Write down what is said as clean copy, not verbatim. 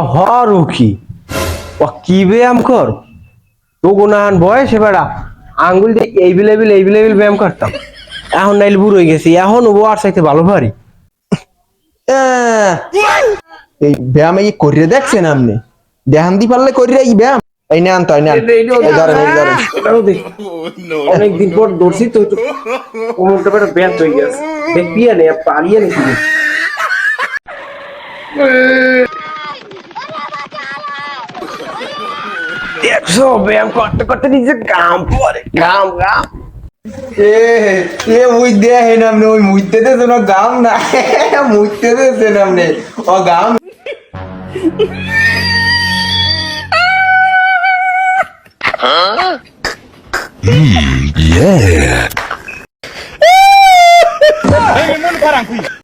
হরুকি ও কি ব্যায়াম কর তো গুনাহান বয়স এবারা আঙ্গুল দিয়ে এই লেভেল ব্যায়াম করতাম এখন নাইলে বুড়ো হয়ে গেছি এখন ও আর চাইতে ভালো পারি এই ব্যায়াম এই করিয়ে দেখছেন আপনি দেহান দি পারলে করিয়ে এই ব্যায়াম এই নেন তো নেন এটাও দেখ অনেকদিন পর দৌড়ছি তো কোমরটা বেটা ব্যথ হয়ে গেছে দেখবি না পারিয়ে নাকি দেখছো ব্যায়াম করতে করতে নিজে গাম পরে গাম এ এ মুই দেখেন আপনি ওই মুইতে দেন গাম না মুইতে দেন আপনি ও গাম Hey, mun parang kuy.